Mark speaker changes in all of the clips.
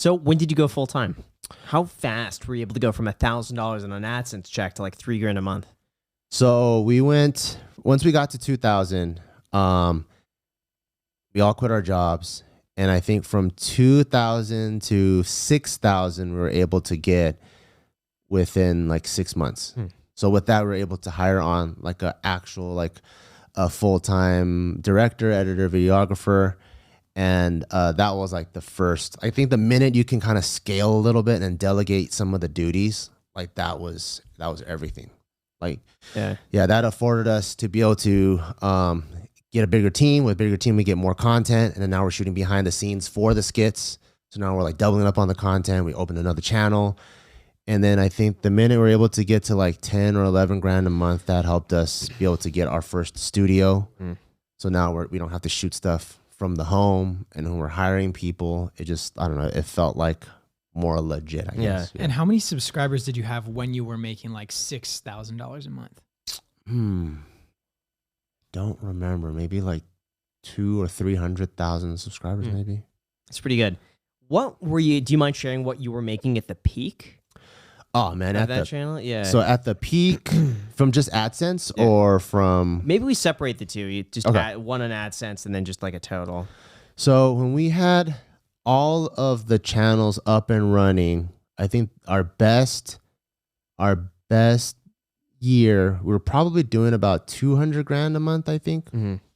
Speaker 1: So when did you go full time? How fast were you able to go from $1,000 in an AdSense check to like $3,000 a month?
Speaker 2: So we went, once we got to 2000, we all quit our jobs. And I think from 2000 to 6,000, we were able to get within like 6 months. So with that, we were able to hire on like a actual, like a full-time director, editor, videographer. And that was like the first, I think the minute you can kind of scale a little bit and delegate some of the duties, like that was everything. Like, yeah, that afforded us to be able to get a bigger team. With a bigger team, we get more content. And then now we're shooting behind the scenes for the skits. So now we're like doubling up on the content. We opened another channel. And then I think the minute we're able to get to like 10 or 11 grand a month, that helped us be able to get our first studio. So now we don't have to shoot stuff from the home. And when we're hiring people, it just, I don't know, it felt like more legit, I guess.
Speaker 3: And how many subscribers did you have when you were making like $6,000 a month?
Speaker 2: Don't remember. Maybe like 200,000 or 300,000 subscribers, maybe.
Speaker 1: That's pretty good. What were you, do you mind sharing what you were making at the peak?
Speaker 2: Oh man,
Speaker 1: at that channel? Yeah.
Speaker 2: So at the peak from just AdSense or from...
Speaker 1: Maybe we separate the two. You just add one on AdSense and then just like a total.
Speaker 2: So when we had all of the channels up and running, I think our best year, we were probably doing about 200 grand a month, I think,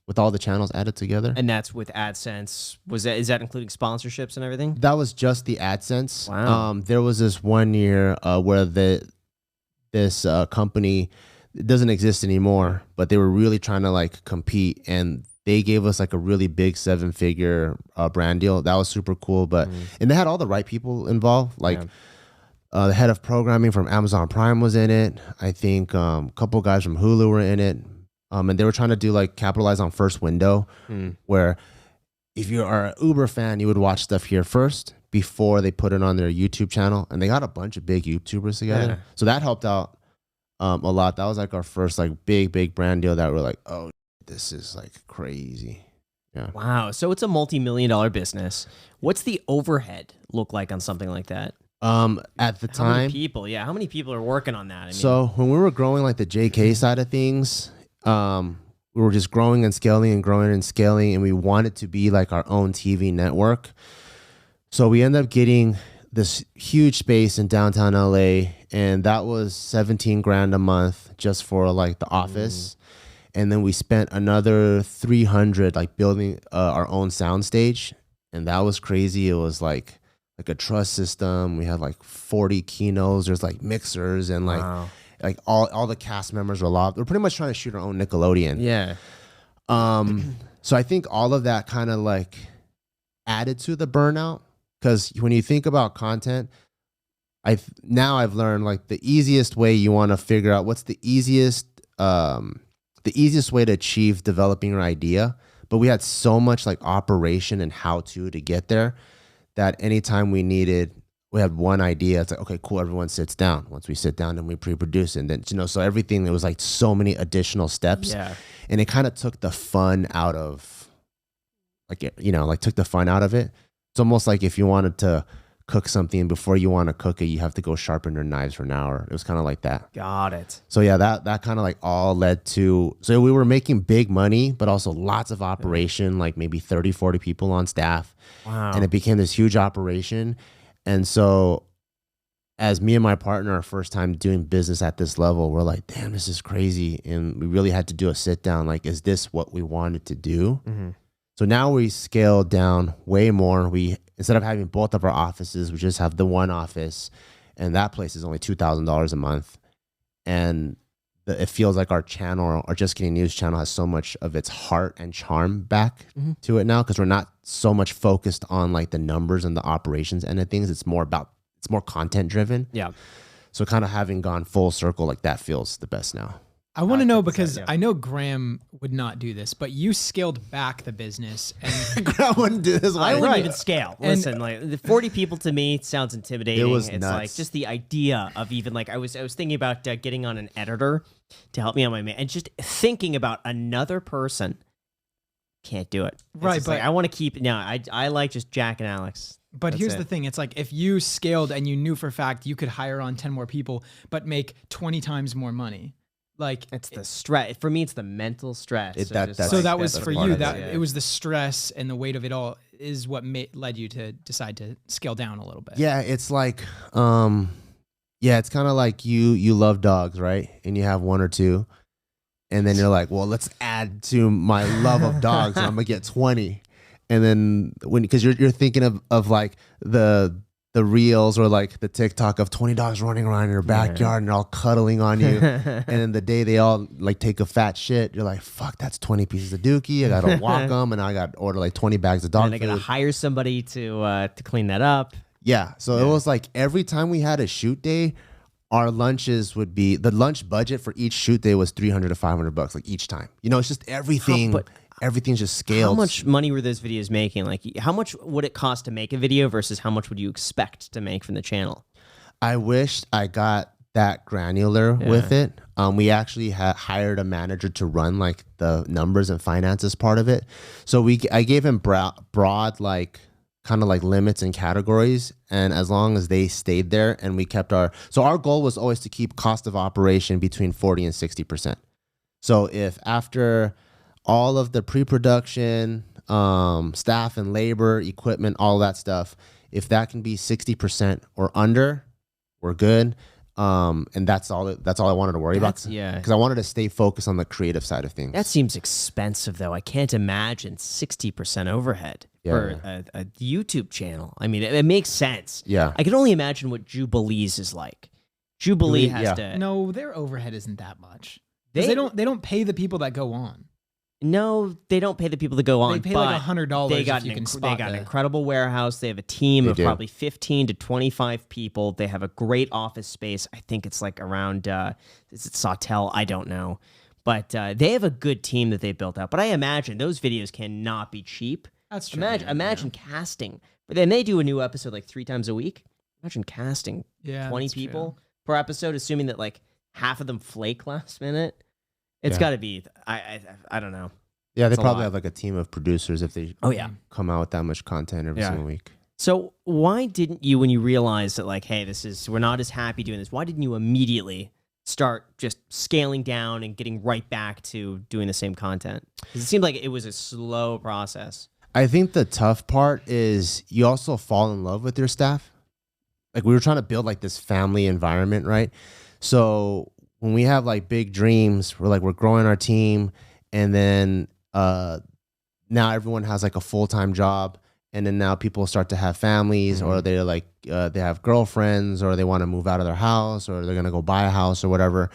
Speaker 2: with all the channels added together.
Speaker 1: And that's with AdSense. Is that including sponsorships and everything?
Speaker 2: That was just the AdSense.
Speaker 1: Wow.
Speaker 2: There was this one year where this company, it doesn't exist anymore, but they were really trying to like compete, and they gave us like a really big 7-figure brand deal. That was super cool. But and they had all the right people involved. Like the head of programming from Amazon Prime was in it. I think a couple guys from Hulu were in it. And they were trying to do like capitalize on first window, where if you are an Uber fan, you would watch stuff here first before they put it on their YouTube channel. And they got a bunch of big YouTubers together. So that helped out a lot. That was like our first like big brand deal that we're like, oh, this is like crazy. Yeah.
Speaker 1: Wow. So it's a multi-million-dollar business. What's the overhead look like on something like that?
Speaker 2: At the time,
Speaker 1: how many people? Yeah. How many people are working on that? I mean,
Speaker 2: so when we were growing like the JK side of things, we were just growing and scaling and growing and scaling, and we wanted to be like our own TV network. So we ended up getting this huge space in downtown LA, and that was 17 grand a month just for like the office. And then we spent another 300 like building our own soundstage, and that was crazy. It was like a truss system. We had like 40 keynotes. There's like mixers and like like all the cast members were locked. We're pretty much trying to shoot our own Nickelodeon.
Speaker 1: Yeah.
Speaker 2: So I think all of that kind of like added to the burnout, because when you think about content, I've learned like the easiest way you want to figure out what's the easiest way to achieve developing your idea. But we had so much like operation and how to get there that anytime we had one idea, it's like, okay, cool, everyone sits down. Once we sit down, then we pre-produce, and then, so everything, there was like so many additional steps. And it kind of took the fun out of took the fun out of it. It's almost like if you wanted to cook something, before you want to cook it, you have to go sharpen your knives for an hour. It was kind of like that.
Speaker 1: Got it.
Speaker 2: So yeah, that kind of like all led to, so we were making big money, but also lots of operation, like maybe 30, 40 people on staff.
Speaker 1: Wow.
Speaker 2: And it became this huge operation. And so as me and my partner, our first time doing business at this level, we're like, damn, this is crazy. And we really had to do a sit down. Like, is this what we wanted to do? So now we scaled down way more. Instead of having both of our offices, we just have the one office, and that place is only $2,000 a month. And it feels like our channel, our Just Kidding News channel, has so much of its heart and charm back to it now, because we're not so much focused on like the numbers and the operations end of things. It's more content driven.
Speaker 1: Yeah.
Speaker 2: So kind of having gone full circle, like that feels the best now.
Speaker 3: I want to know, because I know Graham would not do this, but you scaled back the business. And
Speaker 2: Graham wouldn't do this.
Speaker 1: I wouldn't even scale. Listen, like the 40 people to me sounds intimidating.
Speaker 2: It was
Speaker 1: it's
Speaker 2: nuts.
Speaker 1: Like just the idea of even like I was thinking about getting on an editor to help me on my and just thinking about another person. Can't do it. It's
Speaker 3: right,
Speaker 1: just
Speaker 3: but
Speaker 1: like, I want to keep. No, I like just Jack and Alex.
Speaker 3: But
Speaker 1: That's
Speaker 3: here's
Speaker 1: it.
Speaker 3: the thing. It's like if you scaled and you knew for a fact you could hire on 10 more people, but make 20 times more money. Like
Speaker 1: It's the stress. For me, it's the mental stress.
Speaker 2: It-
Speaker 1: of
Speaker 2: that-
Speaker 1: just,
Speaker 2: that's-
Speaker 3: so
Speaker 1: like,
Speaker 3: that was
Speaker 2: that's
Speaker 3: for
Speaker 2: part
Speaker 3: you.
Speaker 2: of it,
Speaker 3: That
Speaker 1: yeah.
Speaker 3: it was the stress and the weight of it all is what led you to decide to scale down a little bit.
Speaker 2: Yeah, it's like, yeah, it's kind of like you love dogs, right? And you have one or two, and then you're like, well, let's add to my love of dogs, and I'm gonna get 20. And then because you're thinking of like the reels or like the TikTok of 20 dogs running around in your backyard and they're all cuddling on you, and then the day they all like take a fat shit, you're like, fuck, that's 20 pieces of dookie. I gotta walk them, and I got to order like 20 bags of dog
Speaker 1: and I gotta
Speaker 2: food.
Speaker 1: hire somebody to clean that up.
Speaker 2: Yeah. So it was like every time we had a shoot day, our lunches would be the lunch budget for each shoot day was $300 to $500 like each time. You know, it's just everything.
Speaker 1: but
Speaker 2: everything's just scaled.
Speaker 1: How much money were those videos making? Like, how much would it cost to make a video versus how much would you expect to make from the channel?
Speaker 2: I wished I got that granular with it. We actually hired a manager to run like the numbers and finances part of it. So I gave him broad like kind of like limits and categories, and as long as they stayed there and we kept our goal was always to keep cost of operation between 40 and 60%. So if after all of the pre-production, staff and labor, equipment, all that stuff, if that can be 60% or under, we're good. And that's all I wanted to worry about.
Speaker 1: Yeah.
Speaker 2: Because I wanted to stay focused on the creative side of things.
Speaker 1: That seems expensive, though. I can't imagine 60% overhead for a YouTube channel. I mean, it makes sense.
Speaker 2: Yeah.
Speaker 1: I can only imagine what Jubilee's is like. Jubilee has to.
Speaker 3: No, their overhead isn't that much.
Speaker 1: They-
Speaker 3: They don't pay the people that go on.
Speaker 1: No, they don't pay the people to go on.
Speaker 3: They pay
Speaker 1: but
Speaker 3: like $100
Speaker 1: They
Speaker 3: if
Speaker 1: got
Speaker 3: you
Speaker 1: an
Speaker 3: can
Speaker 1: they
Speaker 3: spot
Speaker 1: got an
Speaker 3: the-
Speaker 1: incredible warehouse. They have a team of
Speaker 2: do.
Speaker 1: probably 15 to 25 people. They have a great office space. I think it's like around is it Sawtell? I don't know, but they have a good team that they built out. But I imagine those videos cannot be cheap.
Speaker 3: That's true.
Speaker 1: Imagine casting, but then they do a new episode like 3 times a week. Imagine casting 20
Speaker 3: that's true.
Speaker 1: people per episode, assuming that like half of them flake last minute. It's
Speaker 2: Yeah.
Speaker 1: got to be. I don't know.
Speaker 2: Yeah, they
Speaker 1: It's a
Speaker 2: probably
Speaker 1: lot.
Speaker 2: have like a team of producers if they
Speaker 1: Oh yeah.
Speaker 2: come out with that much content every
Speaker 1: Yeah.
Speaker 2: single week.
Speaker 1: So why didn't you, when you realized that like, hey, we're not as happy doing this, why didn't you immediately start just scaling down and getting right back to doing the same content? 'Cause it seemed like it was a slow process.
Speaker 2: I think the tough part is you also fall in love with your staff. Like we were trying to build like this family environment, right? So when we have like big dreams, we're growing our team, and then now everyone has like a full-time job, and then now people start to have families, or they're like they have girlfriends, or they want to move out of their house, or they're gonna go buy a house or whatever.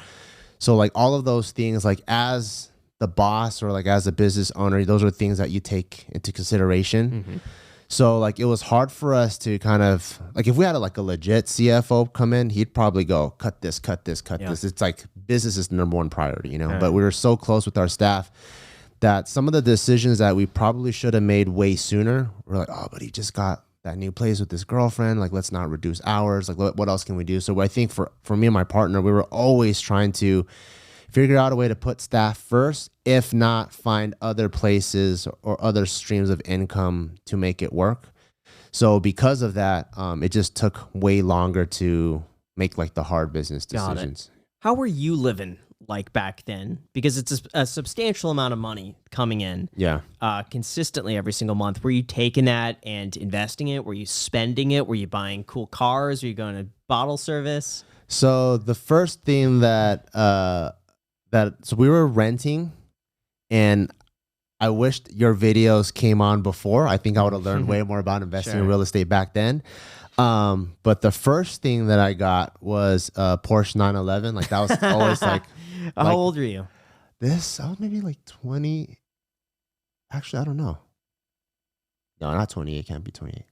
Speaker 2: So like all of those things, like as the boss or like as a business owner, those are things that you take into consideration. So like it was hard for us to kind of like, if we had like a legit CFO come in, he'd probably go cut this. It's like business is the number one priority, you know. But we were so close with our staff that some of the decisions that we probably should have made way sooner, we're like, oh, but he just got that new place with his girlfriend. Like, let's not reduce hours. Like, what else can we do? So I think for me and my partner, we were always trying to figure out a way to put staff first, if not find other places or other streams of income to make it work. So because of that, it just took way longer to make like the hard business decisions.
Speaker 1: How were you living like back then? Because it's a substantial amount of money coming in consistently every single month. Were you taking that and investing it? Were you spending it? Were you buying cool cars? Were you going to bottle service?
Speaker 2: So the first thing that so we were renting, and I wished your videos came on before. I think I would have learned way more about investing in real estate back then. But the first thing that I got was a Porsche 911. Like that was always like.
Speaker 1: How old were you?
Speaker 2: I was maybe like 20. Actually, I don't know. No, not 28. Can't be 28.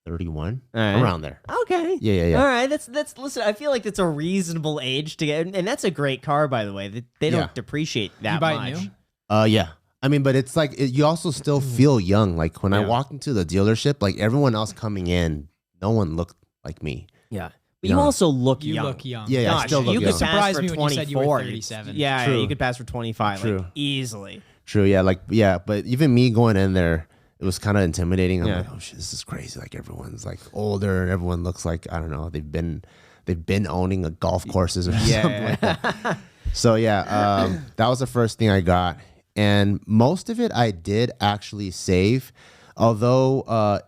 Speaker 2: 31, around there.
Speaker 1: Okay.
Speaker 2: Yeah.
Speaker 1: All right. That's listen. I feel like that's a reasonable age to get, and that's a great car, by the way. They don't depreciate that
Speaker 3: You buy
Speaker 1: much.
Speaker 3: it new?
Speaker 2: Yeah. I mean, but it's like you also still feel young. Like when I walked into the dealership, like everyone else coming in, no one looked like me.
Speaker 1: Yeah. But you also look
Speaker 3: You
Speaker 1: young.
Speaker 3: look young.
Speaker 2: Yeah, I
Speaker 1: Gosh,
Speaker 2: still look
Speaker 1: you
Speaker 2: young.
Speaker 1: could pass
Speaker 3: Surprised
Speaker 1: for
Speaker 3: me when you said you were
Speaker 1: 24.
Speaker 3: 37.
Speaker 1: Yeah,
Speaker 2: True.
Speaker 1: you could pass for 25
Speaker 2: True.
Speaker 1: like easily.
Speaker 2: True. Yeah. Like, yeah. But even me going in there, it was kind of intimidating. I'm like, oh shit, this is crazy. Like everyone's like older and everyone looks like, I don't know, they've been owning a golf courses or something like that. So that was the first thing I got. And most of it I did actually save. Although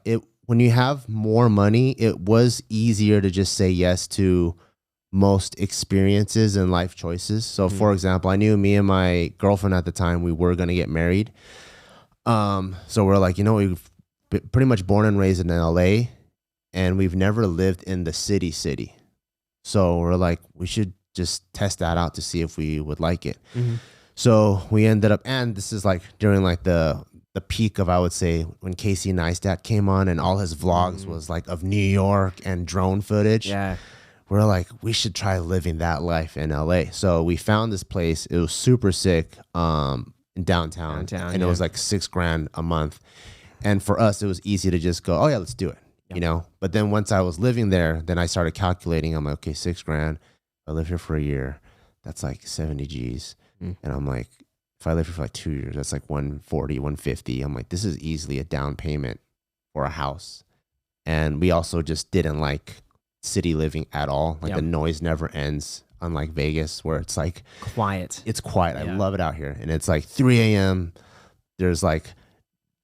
Speaker 2: when you have more money, it was easier to just say yes to most experiences and life choices. So for example, I knew me and my girlfriend at the time, we were going to get married. So we're like, we've been pretty much born and raised in LA and we've never lived in the city. So we're like, we should just test that out to see if we would like it. So we ended up, and this is like during like the peak of, I would say, when Casey Neistat came on and all his vlogs was like of New York and drone footage. Yeah. We're like, we should try living that life in LA. So we found this place. It was super sick. In downtown and it was like $6,000 a month, and for us it was easy to just go, oh yeah, let's do it. But then once I was living there, then I started calculating. I'm like, okay, $6,000, I live here for a year, that's like 70 G's. And I'm like, if I live here for like 2 years, that's like 140, 150. I'm like, this is easily a down payment for a house. And we also just didn't like city living at all. Like the noise never ends. Unlike Vegas, where it's like
Speaker 1: quiet.
Speaker 2: It's quiet. I love it out here. And it's like 3 a.m. There's like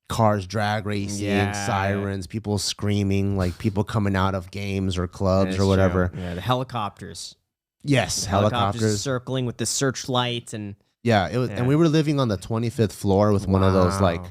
Speaker 2: cars drag racing, sirens, people screaming, like people coming out of games or clubs or whatever.
Speaker 1: True. Yeah, the helicopters.
Speaker 2: Yes,
Speaker 1: the helicopters circling with the searchlights and
Speaker 2: it was. And we were living on the 25th floor with one of those like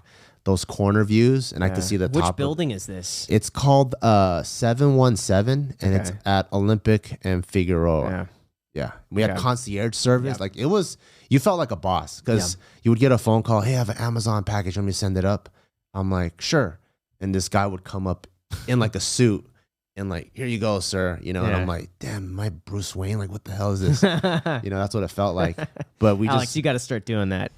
Speaker 2: those corner views, and I could see the top.
Speaker 1: Which building is this?
Speaker 2: It's called 717, and it's at Olympic and Figueroa. Yeah, we had concierge service. Like it was, you felt like a boss because you would get a phone call. Hey, I have an Amazon package. Let me send it up. I'm like, sure. And this guy would come up in like a suit and like, here you go, sir. And I'm like, damn, am I Bruce Wayne? Like, what the hell is this? That's what it felt like. But we
Speaker 1: Alex, you got to start doing that.